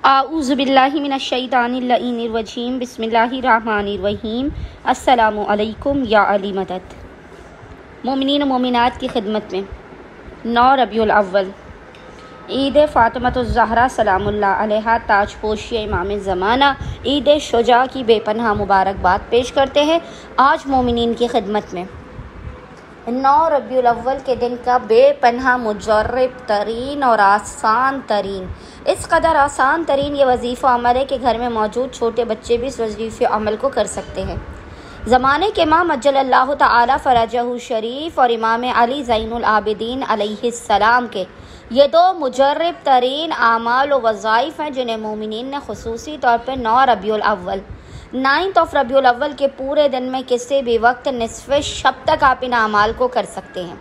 आऊज़ुबिल्लाहि मिनश्शैतानिर्रजीम बिस्मिल्लाहिर्रहमानिर्रहीम। अस्सलामु अलैकुम या अली मदद। मोमिनीन मोमिनात की खिदमत में 9 रबीउल अव्वल ईद फ़ातिमतुज़्ज़हरा सलामुल्लाह अलैहा ताजपोशी इमाम ज़माना ईद शुजा की बेपनाह मुबारकबाद पेश करते हैं। आज मोमिनीन की खिदमत में 9 रबीउल अव्वल के दिन का बेपनाह मुजर्रब तरीन और आसान तरीन, इस कदर आसान तरीन ये वजीफ़ा अमल है कि घर में मौजूद छोटे बच्चे भी इस वजीफ़े अमल को कर सकते हैं। ज़माने के इमाम अज्जलल्लाहु तआला फ़रजहु शरीफ और इमाम अली ज़ैनुल आबिदीन अलैहिस्सलाम के ये 2 मुजर्रब तरीन आमाल व वज़ाइफ़ हैं जिन्हें मोमिनीन ने खुसूसी तौर पर 9 रबीउल अव्वल 9 रबीउल अव्वल के पूरे दिन में किसी भी वक्त निस्फ़े शब तक आप इन अमाल को कर सकते हैं।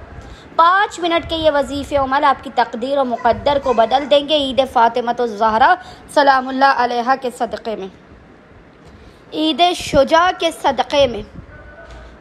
5 मिनट के ये वजीफ़े अमल आपकी तकदीर और मुक़द्दर को बदल देंगे। ईद फ़ातिमतुज़्ज़हरा सलामुल्लाह अलैहा के सदक़े में, ईद शुजा के सदक़े में,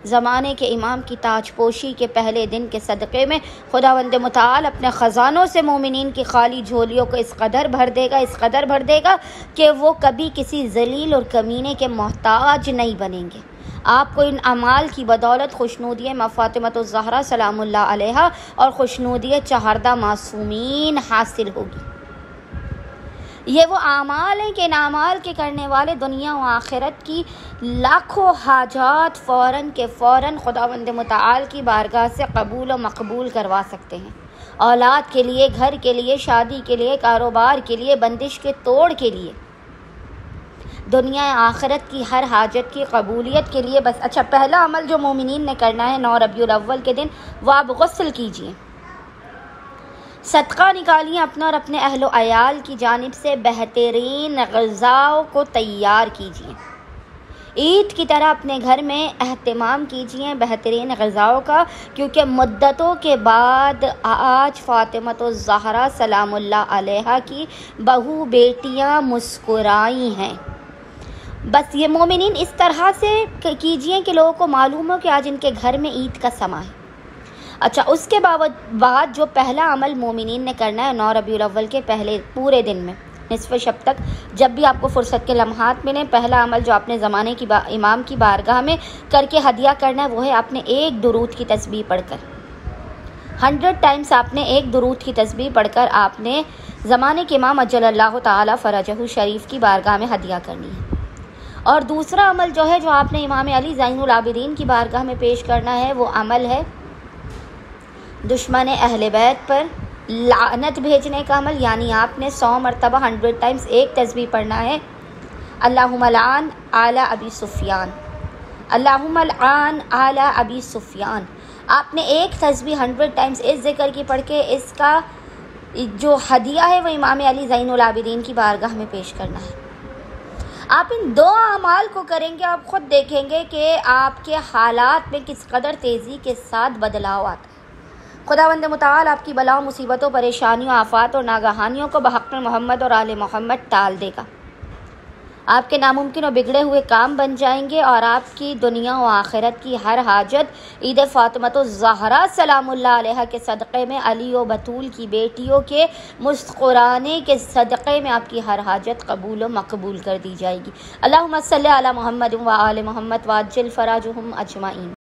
ज़माने के इमाम की ताजपोशी के पहले दिन के सदक़े में खुदावंद मुताल अपने ख़ज़ानों से मोमिनीन की खाली झोलियों को इस कदर भर देगा कि वो कभी किसी ज़लील और कमीने के मोहताज नहीं बनेंगे। आपको इन अमाल की बदौलत खुशनूदी फ़ातिमतुज़्ज़हरा सलामुल्लाह अलैहा और खुशनूदी चहारदा मासूमीन हासिल होगी। ये वो आमाल हैं कि इन आमाल के करने वाले दुनिया व आखिरत की लाखों हाजात फ़ौरन के फ़ौरन खुदावंद मुताल की बारगाह से कबूल व मकबूल करवा सकते हैं। औलाद के लिए, घर के लिए, शादी के लिए, कारोबार के लिए, बंदिश के तोड़ के लिए, दुनिया आखिरत की हर हाजत की कबूलियत के लिए। बस अच्छा, पहला अमल जो मोमिनीन ने करना है 9 रबीउल अव्वल के दिन, वह आप गुस्ल कीजिए, सदका निकालिए अपना और अपने अहलो अयाल की जानिब से बेहतरीन ग़िज़ाओं को तैयार कीजिए। ईद की तरह अपने घर में एहतमाम कीजिए बेहतरीन ग़िज़ाओं का, क्योंकि मुद्दतों के बाद आज फ़ातिमतुज़्ज़हरा सलामुल्लाह अलैहा की बहू बेटियां मुस्कुराई हैं। बस ये मोमिनीन इस तरह से कीजिए कि लोगों को मालूम हो कि आज इनके घर में ईद का समा है। अच्छा, उसके बाद जो पहला अमल मोमिनीन ने करना है 9 रबीउल अव्वल के पहले पूरे दिन में निस्फ़ शब तक, जब भी आपको फ़ुर्सत के लम्हात मिले, पहला अमल जो आपने ज़माने की इमाम की बारगाह में करके हदिया करना है वो है आपने एक दुरूद की तस्बीह पढ़कर 100 टाइम्स आपने एक दुरूद की तस्बीह पढ़कर आपने ज़माने के इमाम अज्जलल्लाहु तआला फ़रजहु शरीफ की बारगाह में हदिया करनी है। और दूसरा अमल जो है जो आपने इमाम अली ज़ैनुल आबिदीन की बारगाह में पेश करना है वो अमल है दुश्मन अहले बैत पर लानत भेजने का अमल। यानी आपने 100 मरतबा 100 टाइम्स एक तस्बीह पढ़ना है, अल्लाहुम्मा लान आला अबी सुफ़ियान, अल्लाहुम्मा लान आला अबी सुफ़ियान। आपने एक तस्बीह 100 टाइम्स इस ज़िक्र की पढ़ के इसका जो हदिया है वो इमाम अली ज़ैनुल आबिदीन की बारगाह में पेश करना है। आप इन 2 अमाल को करेंगे, आप ख़ुद देखेंगे कि आपके हालात में किस कदर तेज़ी के साथ बदलाव आता है। खुदावंद मुताल आपकी बलाओं, मुसीबतों, परेशानियों, आफात और नागहानियों को बहक़ मोहम्मद और आले मोहम्मद टाल देगा। आपके नामुमकिन और बिगड़े हुए काम बन जाएंगे और आपकी दुनिया व आखिरत की हर हाजत ईद फ़ातिमतुज़्ज़हरा सलामुल्लाह अलैहा के सदक़े में, अली व बतूल की बेटियों के मुस्कुराने के सदक़े में आपकी हर हाजत कबूल व मकबूल कर दी जाएगी। अल्लाहुम्मा सल्लि अला मुहम्मद व आले मोहम्मद व अज्जिल फ़राजहुम अजमाइन।